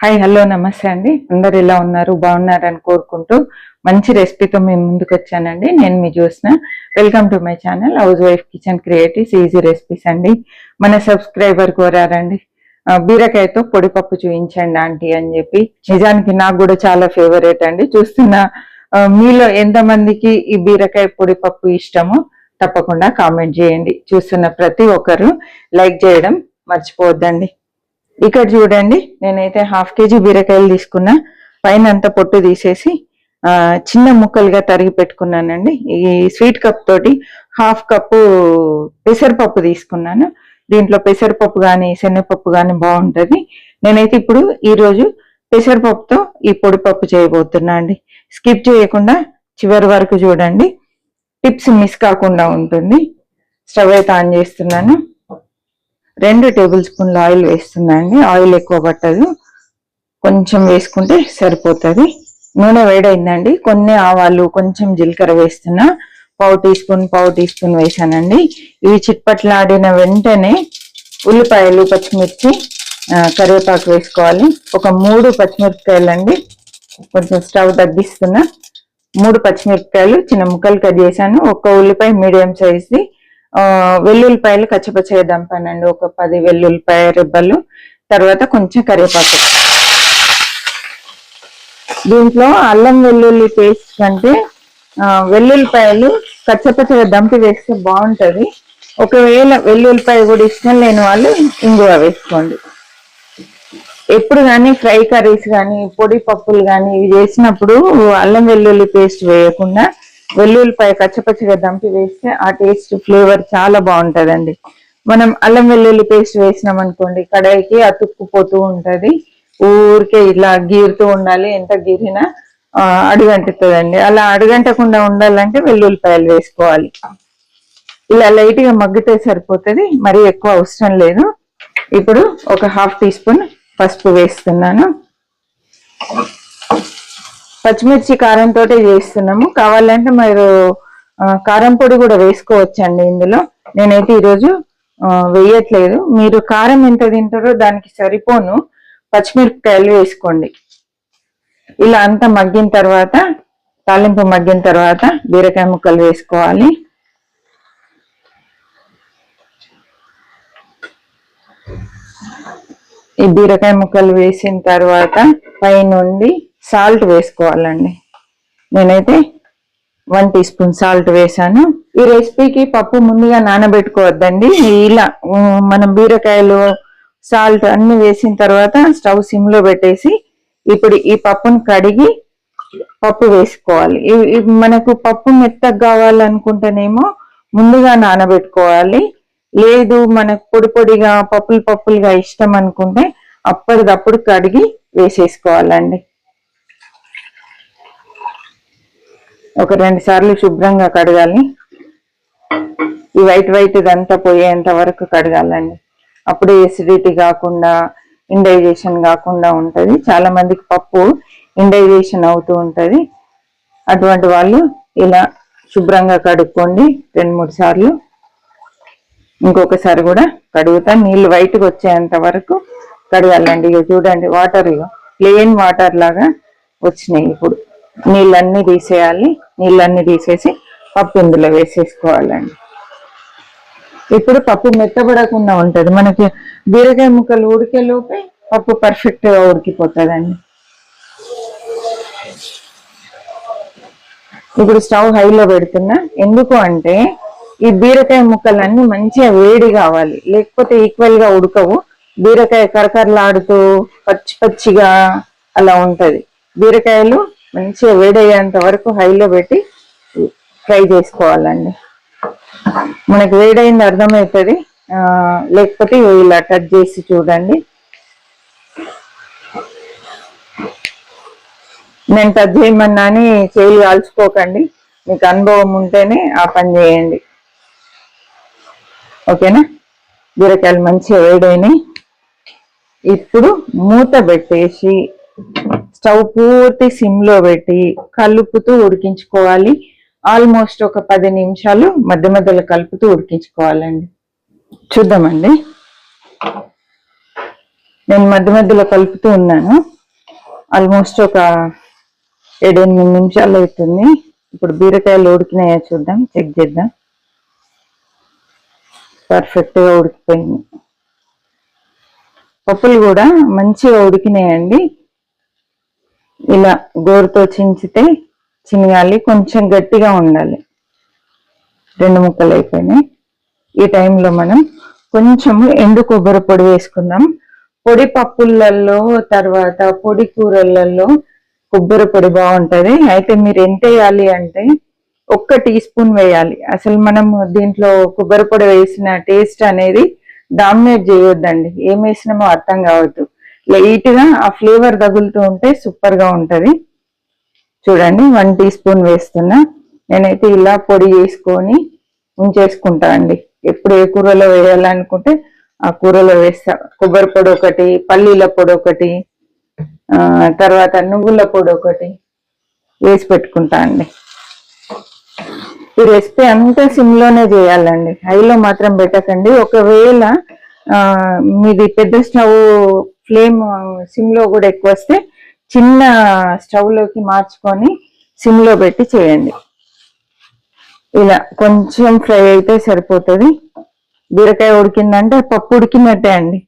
Hi hello నమస్తే అండి. అందరు ఎలా ఉన్నారు? బాగున్నారని కోరుకుంటూ మంచి రెసిపీతో మేము ముందుకు వచ్చానండి. నేను మీ Jyotsna. Welcome to my channel house wife kitchen creatives easy recipes అండి. మన సబ్స్క్రైబర్ కోరారండి, బీరకాయతో పొడిపప్పు చూపించండి ఆంటీ అని చెప్పి. నిజానికి నాకు కూడా చాలా ఫేవరెట్ అండి. చూస్తున్న మీలో ఎంతమందికి ఈ బీరకాయ పొడిపప్పు ఇష్టమో తప్పకుండా కామెంట్ చేయండి. చూస్తున్న ప్రతి ఒక్కరు లైక్ చేయడం మర్చిపోవద్దండి. ఇక్కడ చూడండి, నేనైతే 1/2 kg బీరకాయలు తీసుకున్నా. పైన అంతా పొట్టు తీసేసి చిన్న ముక్కలుగా తరిగి పెట్టుకున్నానండి. ఈ స్వీట్ కప్ తోటి 1/2 కప్పు పెసరపప్పు తీసుకున్నాను. దీంట్లో పెసరపప్పు కానీ శనగపప్పు కానీ బాగుంటుంది. నేనైతే ఇప్పుడు ఈరోజు పెసరపప్పుతో ఈ పొడిపప్పు చేయబోతున్నా అండి. స్కిప్ చేయకుండా చివరి వరకు చూడండి, టిప్స్ మిస్ కాకుండా ఉంటుంది. స్టవ్ అయితే ఆన్ చేస్తున్నాను. 2 టేబుల్ స్పూన్ల ఆయిల్ వేస్తున్నాండి. ఆయిల్ ఎక్కువ పట్టదు, కొంచెం వేసుకుంటే సరిపోతుంది. నూనె వేడైందండి. కొన్ని ఆవాలు, కొంచెం జీలకర్ర వేస్తున్నా. పావు టీ స్పూన్ వేసానండి. ఇవి చిట్పట్లాడిన వెంటనే ఉల్లిపాయలు, పచ్చిమిర్చి, కరివేపాకు వేసుకోవాలి. ఒక 3 పచ్చిమిరపకాయలు అండి. కొంచెం స్టవ్ తగ్గిస్తున్నా. 3 పచ్చిమిరపకాయలు చిన్న ముక్కలు కట్ చేశాను. ఒక ఉల్లిపాయ మీడియం సైజ్ది. వెల్లుల్లిపాయలు కచ్చపచ్చగా దంపానండి. ఒక 10 వెల్లుల్లిపాయ రెబ్బలు. తర్వాత కొంచెం కరివేపాకు. దీంట్లో అల్లం వెల్లుల్లి పేస్ట్ కంటే వెల్లుల్లిపాయలు కచ్చపచ్చగా దంపి వేస్తే బాగుంటది. ఒకవేళ వెల్లుల్లిపాయ కూడా ఇష్టం లేని వాళ్ళు ఇంగువ వేసుకోండి. ఎప్పుడు కానీ ఫ్రై కర్రీస్ కానీ పొడి పప్పులు కానీ ఇవి చేసినప్పుడు అల్లం వెల్లుల్లి పేస్ట్ వేయకుండా వెల్లుల్లిపాయ కచ్చపచ్చగా దంపి వేస్తే ఆ టేస్ట్ ఫ్లేవర్ చాలా బాగుంటదండి. మనం అల్లం వెల్లుల్లి పేస్ట్ వేసినాం అనుకోండి, కడాయికి అతుక్కుపోతూ ఉంటది. ఊరికే ఇలా గీరుతూ ఉండాలి. ఎంత గీరినా అడుగంటుతుందండి. అలా అడుగంటకుండా ఉండాలంటే వెల్లుల్లిపాయలు వేసుకోవాలి. ఇలా లైట్ గా మగ్గితే సరిపోతుంది, మరీ ఎక్కువ అవసరం లేదు. ఇప్పుడు ఒక 1/2 టీ స్పూన్ పసుపు వేస్తున్నాను. పచ్చిమిర్చి కారంతో చేస్తున్నాము. కావాలంటే మీరు కారం పొడి కూడా వేసుకోవచ్చండి ఇందులో. నేనైతే ఈరోజు వేయట్లేదు. మీరు కారం ఎంత తింటారో దానికి సరిపోను పచ్చిమిరపకాయలు వేసుకోండి. ఇలా అంతా మగ్గిన తర్వాత, తాలింపు మగ్గిన తర్వాత బీరకాయ ముక్కలు వేసుకోవాలి. ఈ బీరకాయ ముక్కలు వేసిన తర్వాత పైనుండి సాల్ట్ వేసుకోవాలండి. నేనైతే 1 టీ స్పూన్ సాల్ట్ వేసాను. ఈ రెసిపీకి పప్పు ముందుగా నానబెట్టుకోవద్దండి. ఇలా మనం బీరకాయలు, సాల్ట్ అన్ని వేసిన తర్వాత స్టవ్ సిమ్ లో పెట్టేసి ఇప్పుడు ఈ పప్పును కడిగి పప్పు వేసుకోవాలి. మనకు పప్పు మెత్తగా కావాలనుకుంటేనేమో ముందుగా నానబెట్టుకోవాలి. లేదు మనకు పొడి పొడిగా పప్పులుగా ఇష్టం అనుకుంటే అప్పటిదప్పుడు కడిగి వేసేసుకోవాలండి. ఒక 2 సార్లు శుభ్రంగా కడగాలి. ఈ వైట్ ఇదంతా పోయేంత వరకు కడగాలండి. అప్పుడు ఎసిడిటీ కాకుండా, ఇండైజేషన్ కాకుండా ఉంటుంది. చాలా మందికి పప్పు ఇండైజేషన్ అవుతూ ఉంటుంది. అటువంటి వాళ్ళు ఇలా శుభ్రంగా కడుక్కోండి 2-3 సార్లు. ఇంకొకసారి కూడా కడుగుతా. నీళ్ళు వైట్గా వచ్చేంత వరకు కడగాలండి. ఇక చూడండి, వాటర్ ప్లెయిన్ వాటర్ లాగా వచ్చినాయి. ఇప్పుడు నీళ్ళన్నీ తీసేయాలి. నీళ్ళన్నీ తీసేసి పప్పు ఇందులో వేసేసుకోవాలండి. ఇప్పుడు పప్పు మెత్తబడకుండా ఉంటుంది. మనకి బీరకాయ ముక్కలు ఉడికేలోపే పప్పు పర్ఫెక్ట్ గా ఉడికిపోతుందండి. ఇప్పుడు స్టవ్ హైలో పెడుతున్నా. ఎందుకు అంటే ఈ బీరకాయ ముక్కలన్నీ మంచిగా వేడి కావాలి, లేకపోతే ఈక్వల్ గా ఉడకవు. బీరకాయ కరకరలాడుతూ పచ్చిగా అలా ఉంటది. బీరకాయలు మంచిగా వేడయ్యేంత వరకు హైలో పెట్టి ఫ్రై చేసుకోవాలండి. మనకి వేడైంది అర్థమవుతుంది. లేకపోతే ఇలా టచ్ చేసి చూడండి. నేను టచ్ చేయమన్నా అని చేయి కాల్చుకోకండి. మీకు అనుభవం ఉంటేనే ఆ పని చేయండి. ఓకేనా? బీరకాయలు మంచిగా వేడైనాయి. ఇప్పుడు మూత పెట్టేసి స్టవ్ పూర్తి సిమ్ లో పెట్టి కలుపుతూ ఉడికించుకోవాలి. ఆల్మోస్ట్ ఒక 10 నిమిషాలు మధ్య మధ్యలో కలుపుతూ ఉడికించుకోవాలండి. చూద్దామండి. నేను మధ్య మధ్యలో కలుపుతూ ఉన్నాను. ఆల్మోస్ట్ ఒక 7-8 నిమిషాలు అవుతుంది. ఇప్పుడు బీరకాయలు ఉడికినాయో చూద్దాం, చెక్ చేద్దాం. పర్ఫెక్ట్గా ఉడికిపోయింది. పప్పులు కూడా మంచిగా ఉడికినాయండి. ఇలా గోరుతో చించితే చినగాలి, కొంచెం గట్టిగా ఉండాలి. 2 ముక్కలు అయిపోయినాయి. ఈ టైంలో మనం కొంచెము ఎండు కొబ్బరి పొడి వేసుకుందాం. పొడి పప్పులలో తర్వాత పొడి కూరలలో కొబ్బరి పొడి బాగుంటది. అయితే మీరు ఎంత వేయాలి అంటే 1 టీ స్పూన్ వేయాలి. అసలు మనం దీంట్లో కొబ్బరి పొడి వేసిన టేస్ట్ అనేది డామినేట్ చేయొద్దండి. ఏం వేసినామో అర్థం కావద్దు. లైట్ గా ఆ ఫ్లేవర్ తగులుతూ ఉంటే సూపర్ గా ఉంటది. చూడండి 1 టీ స్పూన్ వేస్తున్నా. నేనైతే ఇలా పొడి వేసుకొని ఉంచేసుకుంటా అండి. ఎప్పుడు ఏ కూరలో వేయాలనుకుంటే ఆ కూరలో వేస్తా. కొబ్బరి పొడి ఒకటి, పల్లీల పొడి ఒకటి, తర్వాత నువ్వుల పొడి ఒకటి వేసి పెట్టుకుంటా అండి. ఈ రెసిపీ అంతా సిమ్లోనే చేయాలండి, హైలో మాత్రం పెట్టకండి. ఒకవేళ మీది పెద్ద స్టవ్ ఫ్లేమ్ సిమ్లో కూడా ఎక్కువ వస్తే చిన్న స్టవ్లోకి మార్చుకొని సిమ్లో పెట్టి చేయండి. ఇలా కొంచెం ఫ్రై అయితే సరిపోతుంది. బీరకాయ ఉడికిందంటే పప్పు ఉడికినట్టే అండి.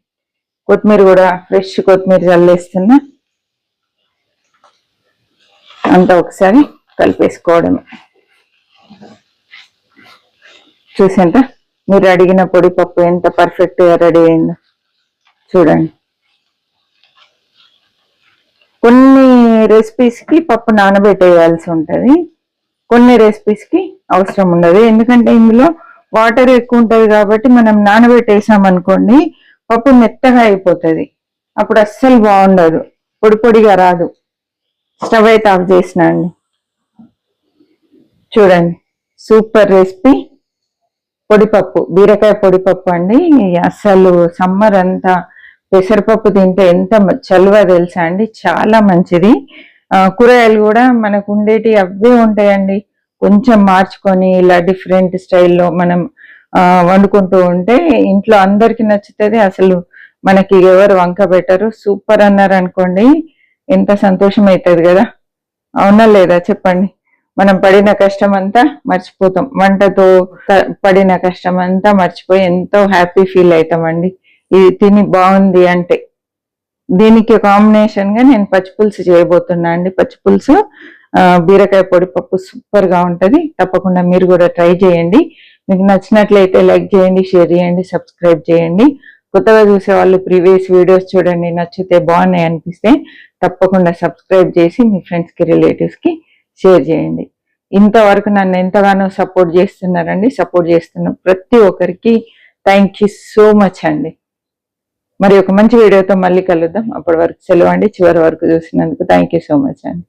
కొత్తిమీర కూడా ఫ్రెష్ కొత్తిమీర చల్లేస్తున్నా. అంతా ఒకసారి కలిపేసుకోవడమే. చూసేంత మీరు అడిగిన పొడి పప్పు ఎంత పర్ఫెక్ట్గా రెడీ అయిందో చూడండి. కొన్ని రెసిపీస్కి పప్పు నానబెట్టేయాల్సి ఉంటుంది, కొన్ని రెసిపీస్కి అవసరం ఉండదు. ఎందుకంటే ఇందులో వాటర్ ఎక్కువ ఉంటుంది కాబట్టి మనం నానబెట్టేసామనుకోండి పప్పు మెత్తగా అయిపోతుంది. అప్పుడు అస్సలు బాగుండదు, పొడి పొడిగా రాదు. స్టవ్ అయితే ఆఫ్ చేసిన అండి. చూడండి సూపర్ రెసిపీ పొడిపప్పు, బీరకాయ పొడిపప్పు అండి. అసలు సమ్మర్ అంతా పెసరపప్పు తింటే ఎంత చలువ తెలుసా అండి, చాలా మంచిది. కూరగాయలు కూడా మనకు ఉండేటి అవే ఉంటాయండి. కొంచెం మార్చుకొని ఇలా డిఫరెంట్ స్టైల్లో మనం వండుకుంటూ ఉంటే ఇంట్లో అందరికి నచ్చుతుంది. అసలు మనకి ఎవరు వంక పెట్టరు. సూపర్ అన్నారు అనుకోండి, ఎంత సంతోషం అవుతుంది కదా. అవునా లేదా చెప్పండి. మనం పడిన కష్టం అంతా మర్చిపోతాం, వంటతో పడిన కష్టం అంతా మర్చిపోయి ఎంతో హ్యాపీ ఫీల్ అవుతామండి ఇది తిని బాగుంది అంటే. దీనికి కాంబినేషన్ గా నేను పచ్చిపులుసు చేయబోతున్నా అండి. పచ్చిపులుసు బీరకాయ పొడిపప్పు సూపర్ గా ఉంటది. తప్పకుండా మీరు కూడా ట్రై చేయండి. మీకు నచ్చినట్లయితే లైక్ చేయండి, షేర్ చేయండి, సబ్స్క్రైబ్ చేయండి. కొత్తగా చూసే వాళ్ళు ప్రీవియస్ వీడియోస్ చూడండి, నచ్చితే బాగున్నాయి అనిపిస్తే తప్పకుండా సబ్స్క్రైబ్ చేసి మీ ఫ్రెండ్స్ కి రిలేటివ్స్ కి షేర్ చేయండి. ఇంతవరకు నన్ను ఎంతగానో సపోర్ట్ చేస్తున్నారండి. సపోర్ట్ చేస్తున్న ప్రతి ఒక్కరికి థ్యాంక్ యూ సో మచ్ అండి. మరి ఒక మంచి వీడియోతో మళ్ళీ కలుద్దాం. అప్పటి వరకు సెలవు అండి. చివరి వరకు చూసినందుకు థ్యాంక్ యూ సో మచ్ అండి.